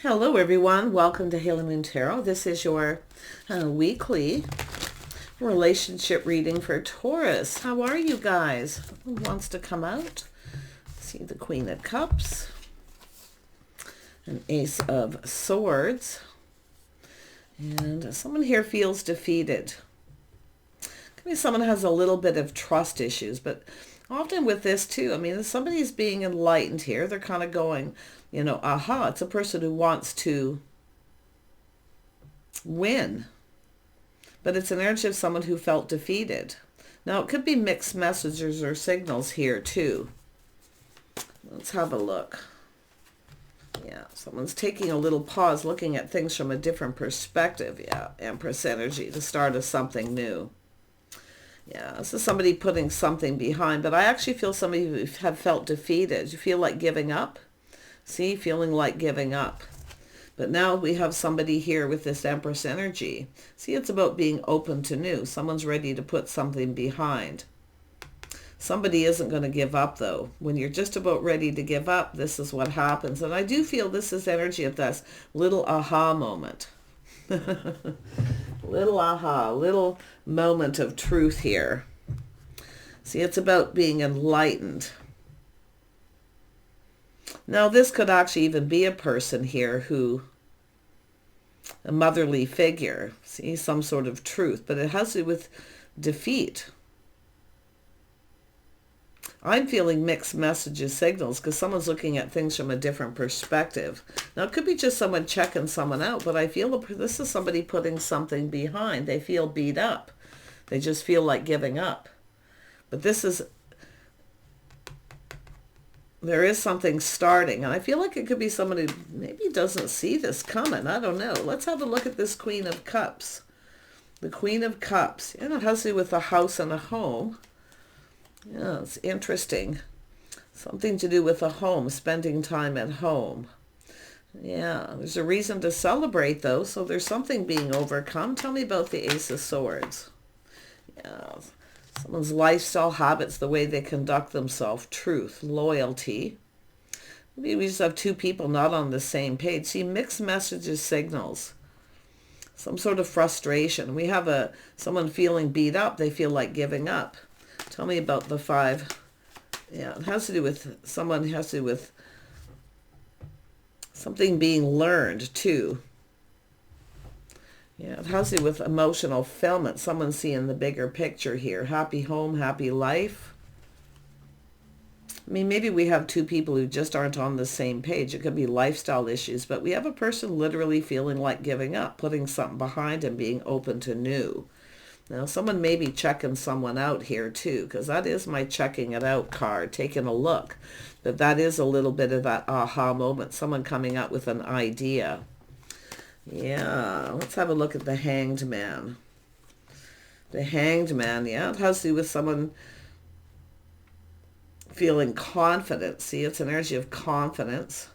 Hello everyone, welcome to Halo Moon Tarot. This is your weekly relationship reading for Taurus. How are you guys? Who wants to come out? See the Queen of Cups, an Ace of Swords, and someone here feels defeated. Could be someone has a little bit of trust issues, but often with this too, I mean, somebody's being enlightened here. They're kind of going, aha, it's a person who wants to win. But it's an energy of someone who felt defeated. Now, it could be mixed messages or signals here too. Let's have a look. Yeah, someone's taking a little pause, looking at things from a different perspective. Yeah, Empress energy, the start of something new. Yeah, this is somebody putting something behind, but I actually feel somebody who have felt defeated. You feel like giving up? See, feeling like giving up. But now we have somebody here with this Empress energy. See, it's about being open to new. Someone's ready to put something behind. Somebody isn't going to give up, though. When you're just about ready to give up, this is what happens. And I do feel this is energy of this little aha moment. Little aha, little moment of truth here. See, it's about being enlightened. Now, this could actually even be a person here who, a motherly figure, see, some sort of truth, but it has to do with defeat. I'm feeling mixed messages, signals, because someone's looking at things from a different perspective. Now, it could be just someone checking someone out, but I feel this is somebody putting something behind. They feel beat up. They just feel like giving up. But there is something starting, and I feel like it could be someone who maybe doesn't see this coming. I don't know. Let's have a look at this Queen of Cups. The Queen of Cups. And it has to do with a house and a home. Yeah, it's interesting. Something to do with a home, spending time at home. Yeah, there's a reason to celebrate, though, so there's something being overcome. Tell me about the Ace of Swords. Yeah, someone's lifestyle habits, the way they conduct themselves, truth, loyalty. Maybe we just have two people not on the same page. See, mixed messages, signals. Some sort of frustration. We have someone feeling beat up. They feel like giving up. Tell me about the five. Yeah, it has to do with someone, has to do with something being learned too. Yeah, it has to do with emotional fulfillment. Someone seeing the bigger picture here. Happy home, happy life. I mean, maybe we have two people who just aren't on the same page. It could be lifestyle issues, but we have a person literally feeling like giving up, putting something behind and being open to new. Now, someone may be checking someone out here too, because that is my checking it out card, taking a look. But that is a little bit of that aha moment, someone coming up with an idea. Yeah, let's have a look at the Hanged Man. The Hanged Man, yeah, it has to do with someone feeling confident. See, it's an energy of confidence.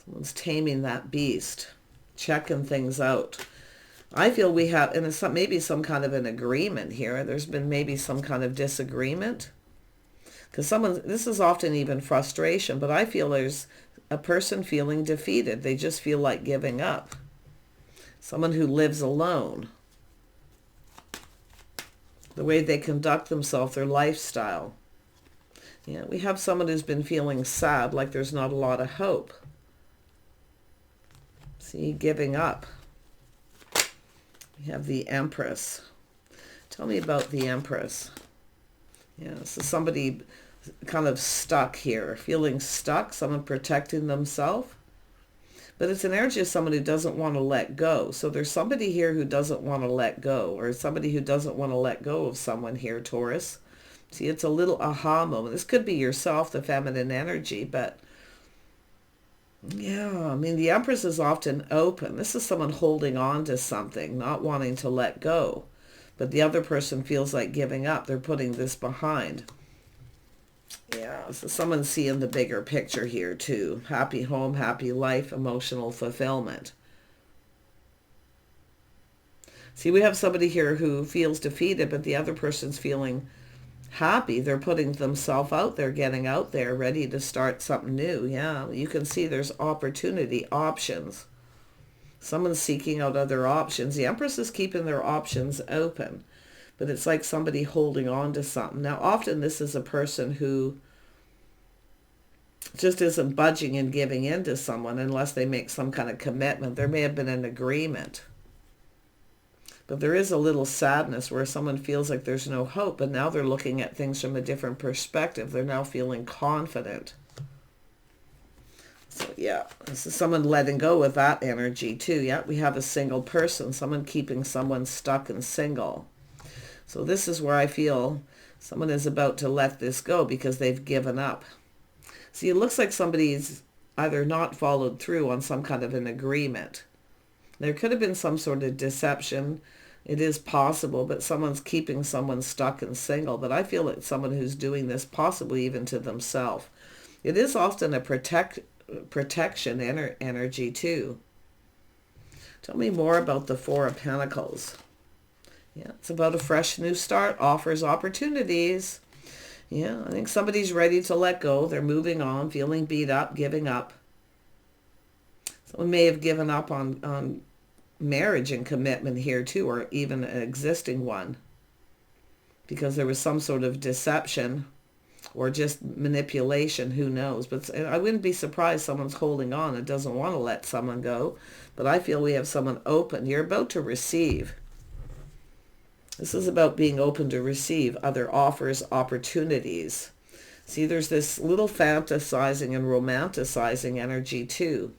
Someone's taming that beast, checking things out. I feel we have, and it's maybe some kind of an agreement here. There's been maybe some kind of disagreement. Because this is often even frustration, but I feel there's a person feeling defeated. They just feel like giving up. Someone who lives alone. The way they conduct themselves, their lifestyle. Yeah, we have someone who's been feeling sad, like there's not a lot of hope. See, giving up. We have the Empress. Tell me about the Empress. Yeah, this is somebody kind of stuck here, feeling stuck, someone protecting themselves. But it's an energy of someone who doesn't want to let go. So there's somebody here who doesn't want to let go, or somebody who doesn't want to let go of someone here, Taurus. See, it's a little aha moment. This could be yourself, the feminine energy, but yeah, I mean, the Empress is often open. This is someone holding on to something, not wanting to let go. But the other person feels like giving up. They're putting this behind. Yeah, so someone's seeing the bigger picture here too. Happy home, happy life, emotional fulfillment. See, we have somebody here who feels defeated, but the other person's feeling happy. They're putting themselves out there, getting out there, ready to start something new. Yeah, you can see there's opportunity, options. Someone's seeking out other options. The Empress is keeping their options open, but it's like somebody holding on to something. Now, often this is a person who just isn't budging and giving in to someone unless they make some kind of commitment. There may have been an agreement, but there is a little sadness where someone feels like there's no hope, but now they're looking at things from a different perspective. They're now feeling confident. So yeah, this is someone letting go of that energy too. Yeah, we have a single person, someone keeping someone stuck and single. So this is where I feel someone is about to let this go because they've given up. See, it looks like somebody's either not followed through on some kind of an agreement. There could have been some sort of deception. It is possible, but someone's keeping someone stuck and single. But I feel it's someone who's doing this possibly even to themselves. It is often a protection energy too. Tell me more about the Four of Pentacles. Yeah, it's about a fresh new start, offers opportunities. Yeah, I think somebody's ready to let go. They're moving on, feeling beat up, giving up. Someone may have given up on marriage and commitment here too, or even an existing one, because there was some sort of deception or just manipulation, who knows. But I wouldn't be surprised someone's holding on and doesn't want to let someone go. But I feel we have someone open. You're about to receive. This is about being open to receive other offers, opportunities. See, there's this little fantasizing and romanticizing energy too.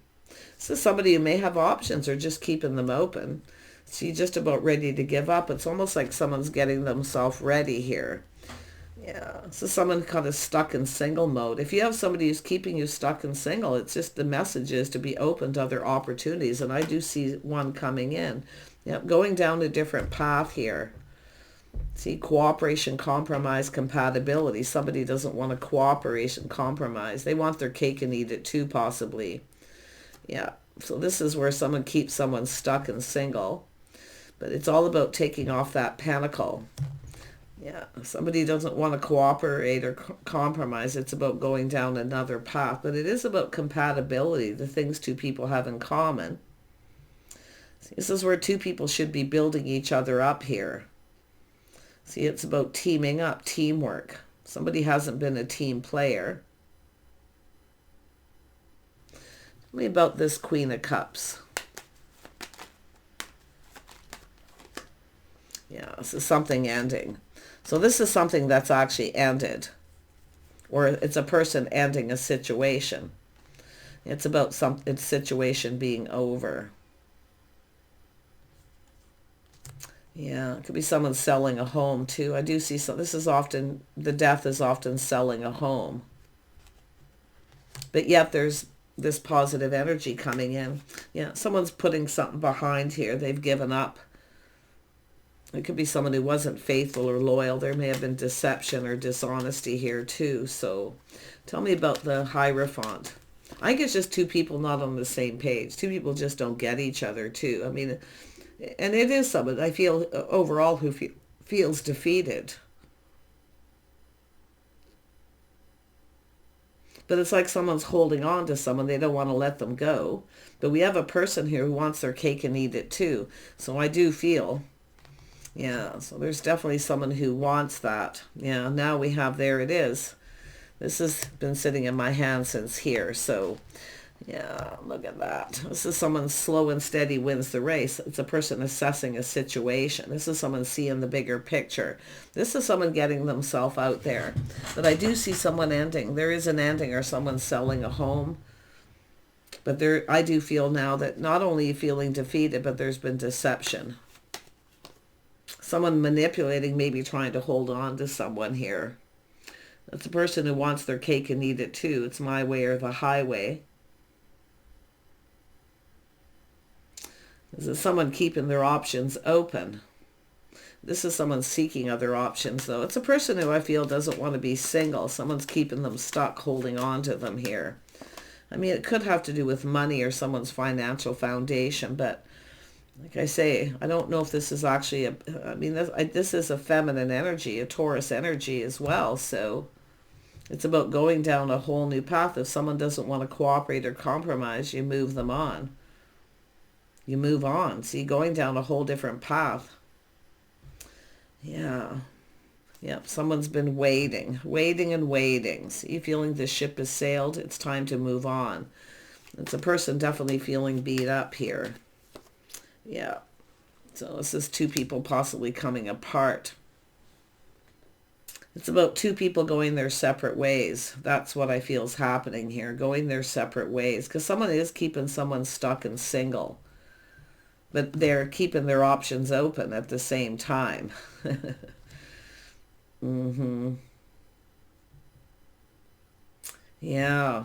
This is somebody who may have options or just keeping them open. See, just about ready to give up. It's almost like someone's getting themselves ready here. Yeah, so someone kind of stuck in single mode. If you have somebody who's keeping you stuck in single, it's just the message is to be open to other opportunities. And I do see one coming in. Yep, going down a different path here. See, cooperation, compromise, compatibility. Somebody doesn't want to cooperate and compromise. They want their cake and eat it too, possibly. Yeah, so this is where someone keeps someone stuck and single. But it's all about taking off that pentacle. Yeah, somebody doesn't want to cooperate or compromise. It's about going down another path. But it is about compatibility, the things two people have in common. See, this is where two people should be building each other up here. See, it's about teaming up, teamwork. Somebody hasn't been a team player. Tell me about this Queen of Cups. Yeah, this is something ending. So this is something that's actually ended. Or it's a person ending a situation. It's about its situation being over. Yeah, it could be someone selling a home too. I do see some. This is often, the death is often selling a home. But yet there's this positive energy coming in. Yeah, someone's putting something behind here. They've given up. It could be someone who wasn't faithful or loyal. There may have been deception or dishonesty here too. So tell me about the Hierophant. I think it's just two people not on the same page. Two people just don't get each other too. I mean, and it is someone, I feel, overall who feels defeated. But it's like someone's holding on to someone. They don't want to let them go. But we have a person here who wants their cake and eat it too. So I do feel, yeah, so there's definitely someone who wants that. Yeah, now we have, there it is. This has been sitting in my hand since here. So yeah, look at that. This is someone slow and steady wins the race. It's a person assessing a situation. This is someone seeing the bigger picture. This is someone getting themselves out there. But I do see someone ending. There is an ending, or someone selling a home. But there, I do feel now that not only feeling defeated, but there's been deception. Someone manipulating, maybe trying to hold on to someone here. That's a person who wants their cake and eat it too. It's my way or the highway. This is someone keeping their options open. This is someone seeking other options, though. It's a person who I feel doesn't want to be single. Someone's keeping them stuck, holding on to them here. I mean, it could have to do with money or someone's financial foundation, but Like I say, I don't know if this is actually I mean, this is a feminine energy, a Taurus energy as well. So it's about going down a whole new path. If someone doesn't want to cooperate or compromise, you move them on. You move on. See, going down a whole different path. Yeah. Yep, someone's been waiting, waiting and waiting. See, feeling the ship has sailed. It's time to move on. It's a person definitely feeling beat up here. Yeah. So this is two people possibly coming apart. It's about two people going their separate ways. That's what I feel is happening here, going their separate ways. Because someone is keeping someone stuck and single. But they're keeping their options open at the same time. Mm-hmm. Yeah.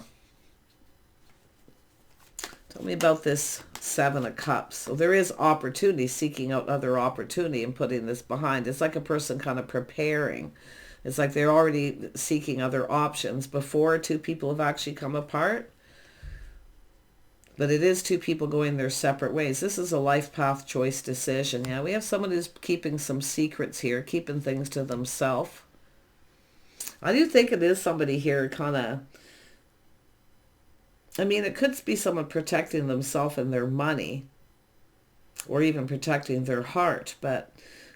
Tell me about this Seven of Cups. So there is opportunity, seeking out other opportunity and putting this behind. It's like a person kind of preparing. It's like they're already seeking other options before two people have actually come apart. But it is two people going their separate ways. This is a life path choice decision. Yeah, we have someone who's keeping some secrets here, keeping things to themselves. I do think it is somebody here kind of, I mean, it could be someone protecting themselves and their money, or even protecting their heart. But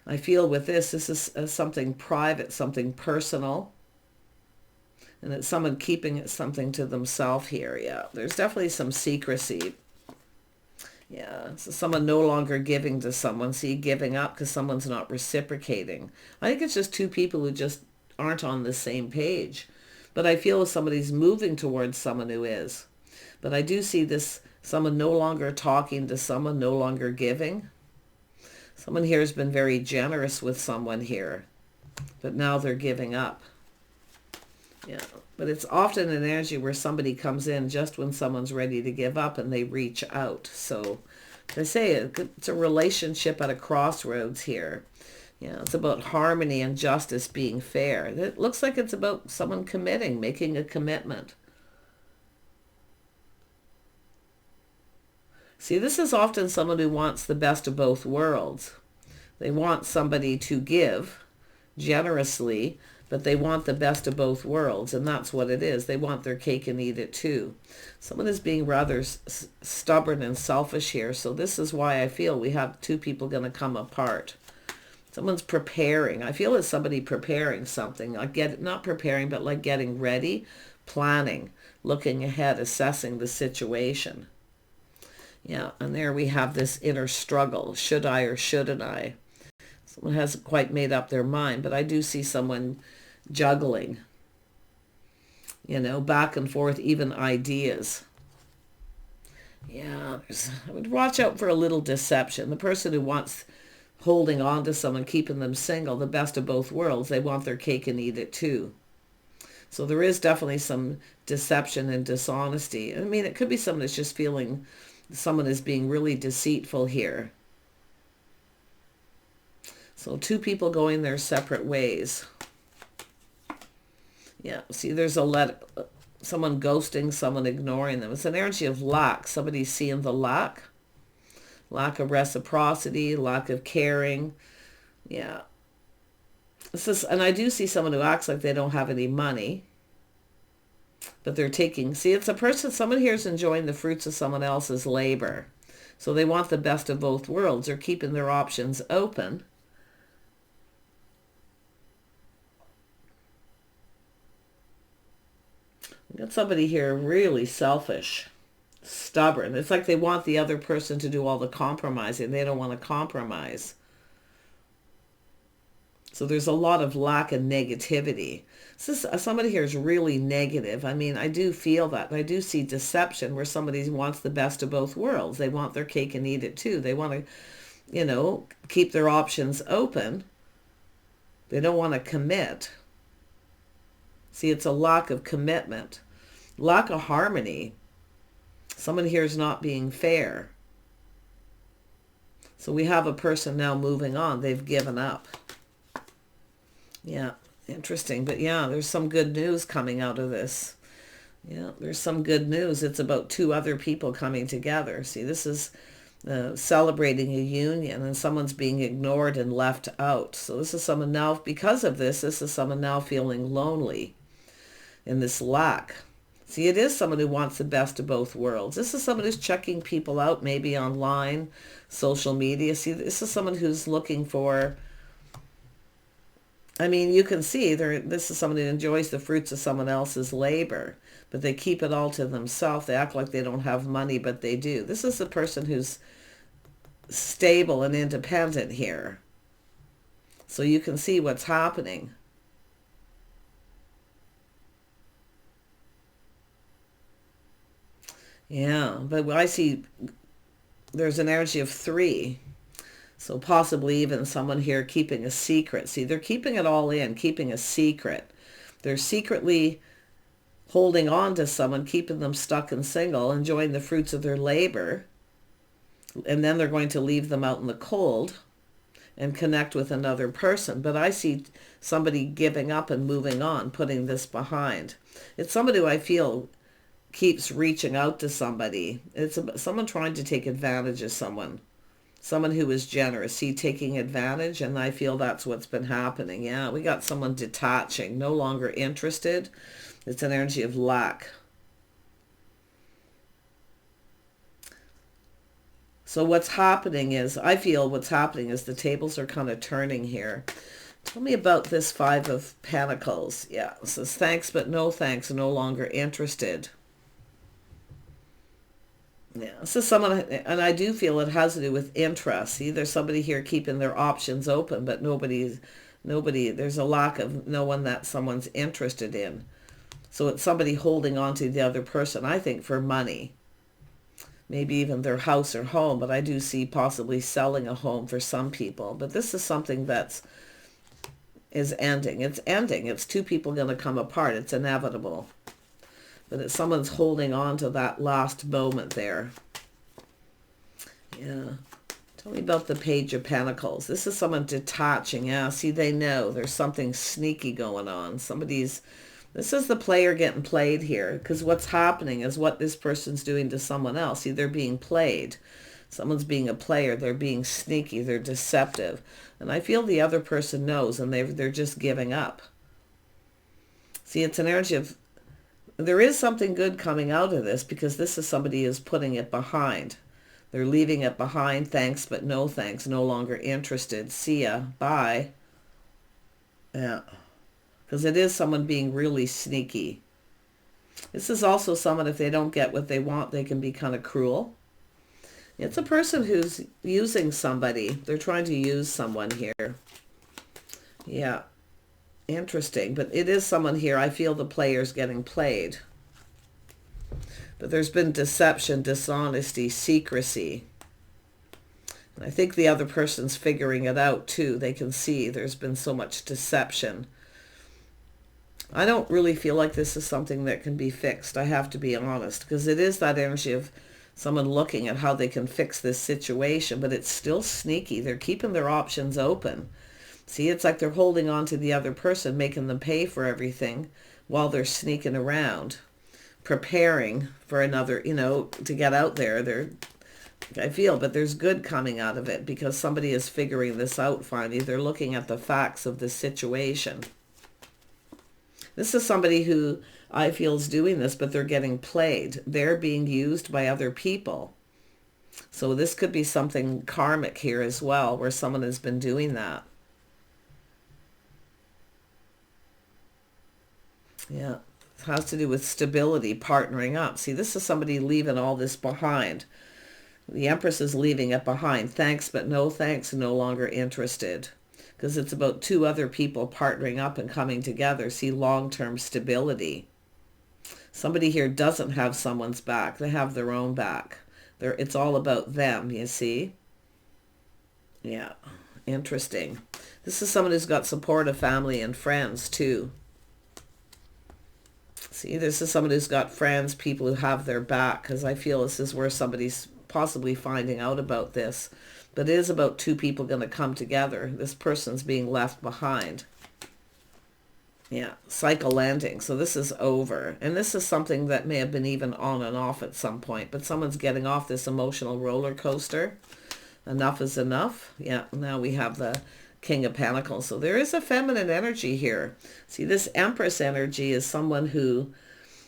I feel with this is something private, something personal. And it's someone keeping something to themselves here. Yeah, there's definitely some secrecy. Yeah, so someone no longer giving to someone. See, giving up because someone's not reciprocating. I think it's just two people who just aren't on the same page. But I feel if somebody's moving towards someone who is. But I do see this, someone no longer talking to someone, no longer giving. Someone here has been very generous with someone here. But now they're giving up. Yeah, but it's often an energy where somebody comes in just when someone's ready to give up and they reach out. So I say it's a relationship at a crossroads here. Yeah, it's about harmony and justice being fair. It looks like it's about someone committing, making a commitment. See, this is often someone who wants the best of both worlds. They want somebody to give generously, but they want the best of both worlds, and that's what it is. They want their cake and eat it too. Someone is being rather stubborn and selfish here, so this is why I feel we have two people going to come apart. Someone's preparing. I feel it's somebody preparing something. Not preparing, but like getting ready, planning, looking ahead, assessing the situation. Yeah, and there we have this inner struggle. Should I or shouldn't I? Someone hasn't quite made up their mind, but I do see someone juggling, back and forth, even ideas. Yeah, I would watch out for a little deception. The person who wants holding on to someone, keeping them single, the best of both worlds, they want their cake and eat it too. So there is definitely some deception and dishonesty. I mean, it could be someone that's just feeling someone is being really deceitful here. So two people going their separate ways. Yeah, see, there's someone ghosting, someone ignoring them. It's an energy of lack. Somebody's seeing the lack of reciprocity, lack of caring. Yeah. And I do see someone who acts like they don't have any money, but they're taking, see, it's a person, someone here is enjoying the fruits of someone else's labor. So they want the best of both worlds. They're keeping their options open. Got somebody here really selfish, stubborn. It's like they want the other person to do all the compromising. They don't want to compromise. So there's a lot of lack of negativity. Somebody here is really negative. I mean, I do feel that. I do see deception where somebody wants the best of both worlds. They want their cake and eat it too. They want to, keep their options open. They don't want to commit. See, it's a lack of commitment, lack of harmony. Someone here is not being fair. So we have a person now moving on. They've given up. Yeah, interesting. But yeah, there's some good news coming out of this. Yeah, there's some good news. It's about two other people coming together. See, this is celebrating a union, and someone's being ignored and left out. So this is someone now, because of this is someone now feeling lonely in this lack. See, it is someone who wants the best of both worlds. This is someone who's checking people out, maybe online, social media. See, this is someone who's looking for, I mean, you can see this is someone who enjoys the fruits of someone else's labor, but they keep it all to themselves. They act like they don't have money, but they do. This is a person who's stable and independent here. So you can see what's happening. Yeah, but I see there's an energy of 3. So possibly even someone here keeping a secret. See, they're keeping it all in, keeping a secret. They're secretly holding on to someone, keeping them stuck and single, enjoying the fruits of their labor. And then they're going to leave them out in the cold and connect with another person. But I see somebody giving up and moving on, putting this behind. It's somebody who I feel keeps reaching out to somebody. It's someone trying to take advantage of someone. Someone who is generous. See, taking advantage, and I feel that's what's been happening. Yeah, we got someone detaching, no longer interested. It's an energy of lack. So what's happening is, I feel what's happening is the tables are kind of turning here. Tell me about this 5 of Pentacles. Yeah, it says thanks but no thanks, no longer interested. Yeah, this is someone, and I do feel it has to do with interest. See, there's somebody here keeping their options open, but nobody, there's a lack of no one that someone's interested in. So it's somebody holding on to the other person, I think, for money. Maybe even their house or home, but I do see possibly selling a home for some people. But this is something is ending. It's ending. It's 2 people going to come apart. It's inevitable. But it's someone's holding on to that last moment there. Yeah. Tell me about the Page of Pentacles. This is someone detaching. Yeah, see, they know there's something sneaky going on. This is the player getting played here, because what's happening is what this person's doing to someone else. See, they're being played. Someone's being a player. They're being sneaky. They're deceptive. And I feel the other person knows, and they're just giving up. See, it's an energy of, there is something good coming out of this, because this is somebody who's putting it behind. They're leaving it behind. Thanks, but no thanks. No longer interested. See ya. Bye. Yeah. Because it is someone being really sneaky. This is also someone, if they don't get what they want, they can be kind of cruel. It's a person who's using somebody. They're trying to use someone here. Yeah. Interesting. But it is someone here. I feel the player's getting played. But there's been deception, dishonesty, secrecy. And I think the other person's figuring it out too. They can see there's been so much deception. I don't really feel like this is something that can be fixed. I have to be honest, because it is that energy of someone looking at how they can fix this situation, but it's still sneaky. They're keeping their options open. See, it's like they're holding on to the other person, making them pay for everything while they're sneaking around, preparing for another, to get out there. I feel, but there's good coming out of it, because somebody is figuring this out finally. They're looking at the facts of the situation. This is somebody who I feel is doing this, but they're getting played. They're being used by other people. So this could be something karmic here as well, where someone has been doing that. Yeah, it has to do with stability, partnering up. See, this is somebody leaving all this behind. The Empress is leaving it behind. Thanks, but no thanks, no longer interested. Because it's about 2 other people partnering up and coming together. See, long-term stability. Somebody here doesn't have someone's back. They have their own back. It's all about them, you see? Yeah, interesting. This is someone who's got support of family and friends, too. See, this is someone who's got friends, people who have their back, because I feel this is where somebody's possibly finding out about this. But it is about 2 people going to come together. This person's being left behind. Yeah, cycle ending. So this is over. And this is something that may have been even on and off at some point. But someone's getting off this emotional roller coaster. Enough is enough. Yeah, now we have the King of Pentacles. So there is a feminine energy here. See, this Empress energy is someone who,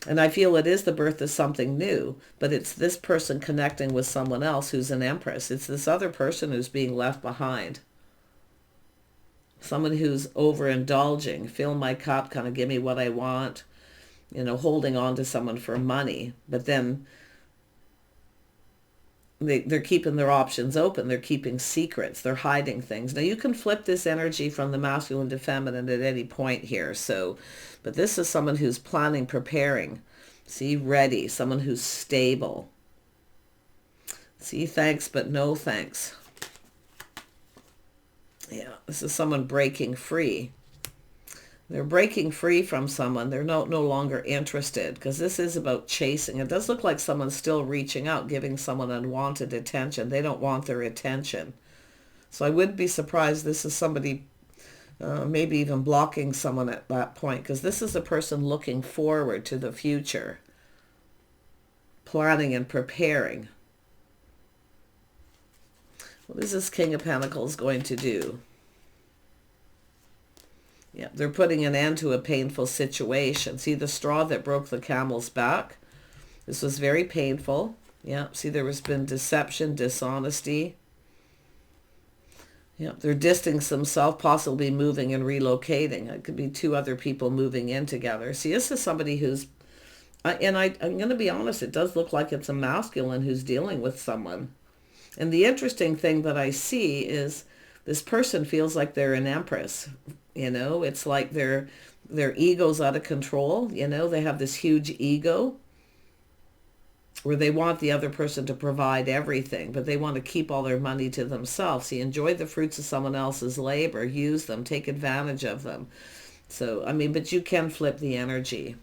and I feel it is the birth of something new, but it's this person connecting with someone else who's an Empress. It's this other person who's being left behind. Someone who's overindulging, fill my cup, kind of give me what I want, you know, holding on to someone for money. But then they're keeping their options open. They're keeping secrets. They're hiding things. Now, you can flip this energy from the masculine to feminine at any point here. So, but this is someone who's planning, preparing. See, ready. Someone who's stable. See, thanks, but no thanks. Yeah, this is someone breaking free. They're breaking free from someone. They're no longer interested, because this is about chasing. It does look like someone's still reaching out, giving someone unwanted attention. They don't want their attention. So I wouldn't be surprised this is somebody maybe even blocking someone at that point, because this is a person looking forward to the future, planning and preparing. What is this King of Pentacles going to do? Yeah, they're putting an end to a painful situation. See, the straw that broke the camel's back? This was very painful. Yeah, see, there has been deception, dishonesty. Yeah, they're distancing themselves, possibly moving and relocating. It could be two other people moving in together. See, this is somebody who's, and I'm going to be honest, it does look like it's a masculine who's dealing with someone. And the interesting thing that I see is this person feels like they're an empress. You know, it's like their ego's out of control. You know, they have this huge ego where they want the other person to provide everything, but they want to keep all their money to themselves. See, enjoy the fruits of someone else's labor, use them, take advantage of them. So, I mean, but you can flip the energy.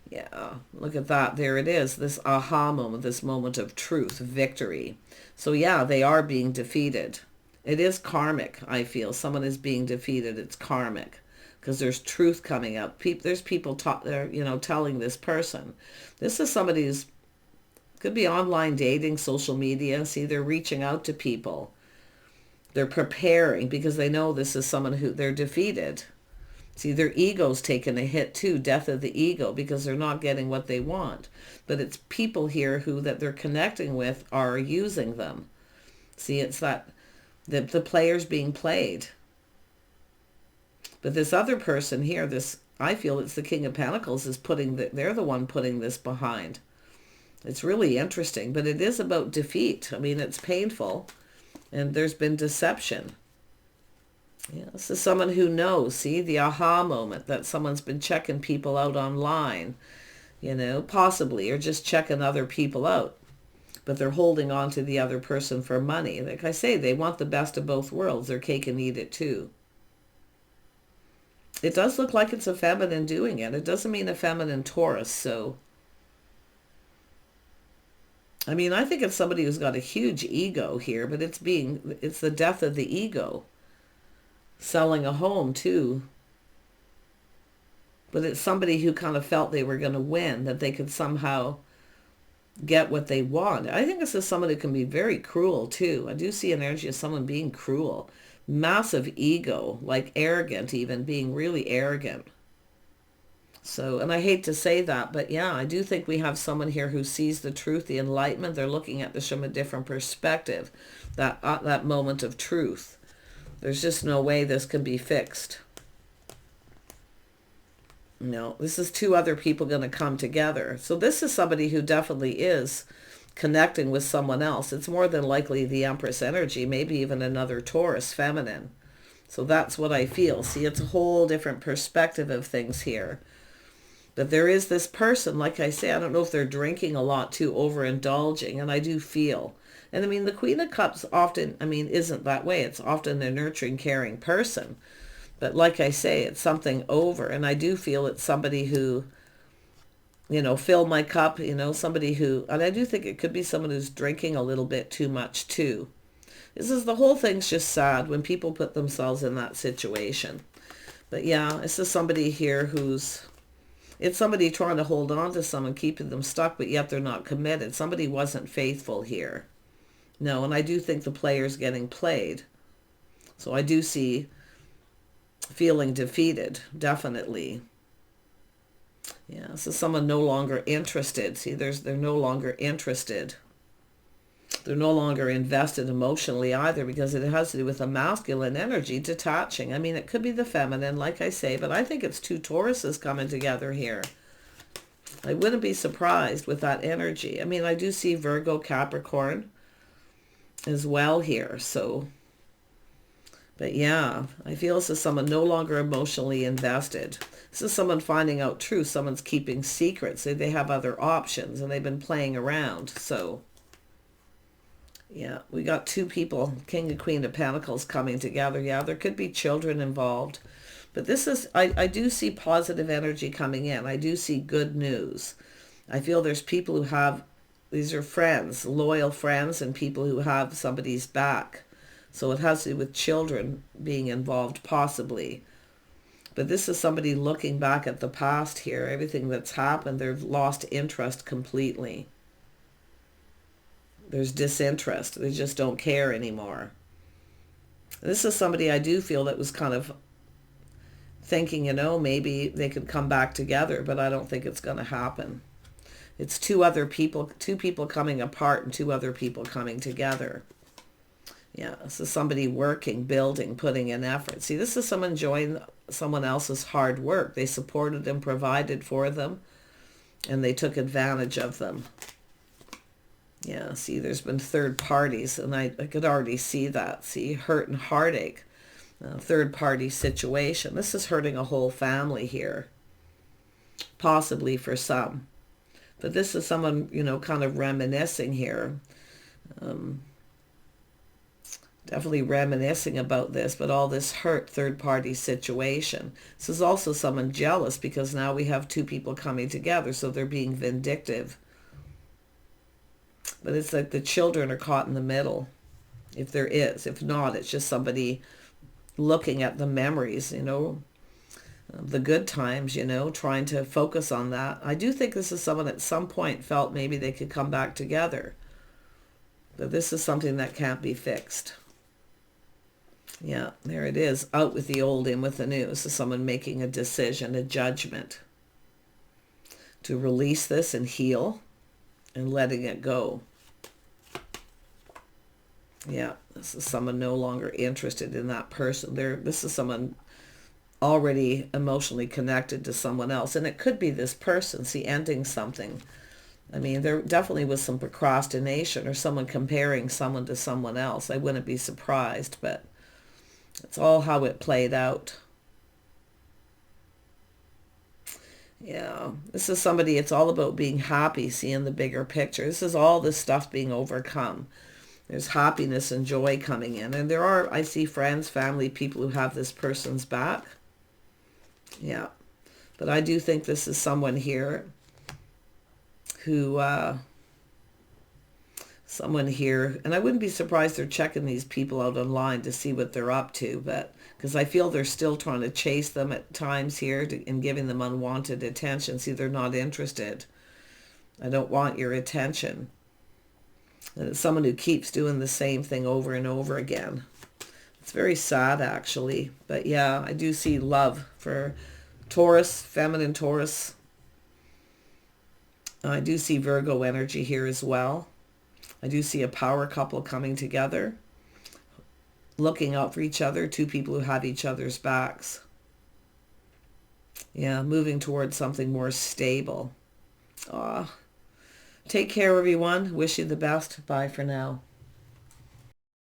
Yeah, look at that. There it is. This aha moment, this moment of truth, victory. So yeah, they are being defeated. It is karmic, I feel. Someone is being defeated. It's karmic because there's truth coming up. There's people telling this person. This is somebody who's, could be online dating, social media. See, they're reaching out to people. They're preparing because they know this is someone who they're defeated. See, their ego's taken a hit too, death of the ego, because they're not getting what they want. But it's people here who that they're connecting with are using them. See, it's that the players being played. But this other person here, I feel it's the King of Pentacles, they're the one putting this behind. It's really interesting, but it is about defeat. I mean, it's painful, and there's been deception. Yeah, this is someone who knows, see, the aha moment that someone's been checking people out online, you know, possibly, or just checking other people out. But they're holding on to the other person for money. Like I say, they want the best of both worlds. Their cake and eat it too. It does look like it's a feminine doing it. It doesn't mean a feminine Taurus, so... I mean, I think it's somebody who's got a huge ego here, but it's the death of the ego. Selling a home too. But it's somebody who kind of felt they were going to win, that they could somehow get what they want. I think this is someone who can be very cruel too. I do see an energy of someone being cruel. Massive ego, like arrogant even, being really arrogant. So, and I hate to say that, but yeah, I do think we have someone here who sees the truth, the enlightenment. They're looking at this from a different perspective, that moment of truth. There's just no way this can be fixed. No, this is two other people going to come together. So this is somebody who definitely is connecting with someone else. It's more than likely the Empress energy, maybe even another Taurus feminine. So that's what I feel. See, it's a whole different perspective of things here. But there is this person, like I say, I don't know if they're drinking a lot too, overindulging, and I do feel. And I mean, the Queen of Cups often, isn't that way. It's often a nurturing, caring person. But like I say, it's something over. And I do feel it's somebody who, fill my cup, somebody who, and I do think it could be someone who's drinking a little bit too much too. The whole thing's just sad when people put themselves in that situation. But yeah, this is somebody here who's, it's somebody trying to hold on to someone, keeping them stuck, but yet they're not committed. Somebody wasn't faithful here. No, and I do think the player's getting played. So I do see feeling defeated, definitely. Yeah, so someone no longer interested. See, they're no longer interested. They're no longer invested emotionally either, because it has to do with a masculine energy detaching. I mean, it could be the feminine, like I say, but I think it's two Tauruses coming together here. I wouldn't be surprised with that energy. I mean, I do see Virgo, Capricorn as well here. So, but yeah, I feel this is someone no longer emotionally invested. This is someone finding out truth. Someone's keeping secrets. They have other options and they've been playing around. So, yeah, we got two people, King and Queen of Pentacles coming together. Yeah, there could be children involved. But this is, I do see positive energy coming in. I do see good news. I feel there's people who have, these are friends, loyal friends, and people who have somebody's back. So it has to do with children being involved, possibly. But this is somebody looking back at the past here. Everything that's happened, they've lost interest completely. There's disinterest. They just don't care anymore. This is somebody I do feel that was kind of thinking, you know, maybe they could come back together, but I don't think it's going to happen. It's two people coming apart and two other people coming together. Yeah, this is somebody working, building, putting in effort. See, this is someone enjoying someone else's hard work. They supported and provided for them, and they took advantage of them. Yeah, see, there's been third parties, and I could already see that. See, hurt and heartache, third party situation. This is hurting a whole family here, possibly for some. But this is someone, you know, kind of reminiscing here. Definitely reminiscing about this, but all this hurt third party situation. This is also someone jealous because now we have two people coming together, so they're being vindictive. But it's like the children are caught in the middle, if there is. If not, it's just somebody looking at the memories, you know, the good times, you know, trying to focus on that. I do think this is someone at some point felt maybe they could come back together. But this is something that can't be fixed. Yeah, there it is. Out with the old, in with the new. This is someone making a decision, a judgment to release this and heal and letting it go. Yeah, this is someone no longer interested in that person. This is someone already emotionally connected to someone else. And it could be this person, see, ending something. I mean, there definitely was some procrastination or someone comparing someone to someone else. I wouldn't be surprised, but it's all how it played out. Yeah, this is somebody, it's all about being happy, seeing the bigger picture. This is all this stuff being overcome. There's happiness and joy coming in. And there are, I see friends, family, people who have this person's back. Yeah. But I do think this is someone here who, and I wouldn't be surprised they're checking these people out online to see what they're up to, but because I feel they're still trying to chase them at times here and giving them unwanted attention. See, they're not interested. I don't want your attention. And it's someone who keeps doing the same thing over and over again. It's very sad, actually. But yeah, I do see love for Taurus, feminine Taurus. I do see Virgo energy here as well. I do see a power couple coming together, looking out for each other, two people who have each other's backs. Yeah, moving towards something more stable. Take care, everyone. Wish you the best. Bye for now.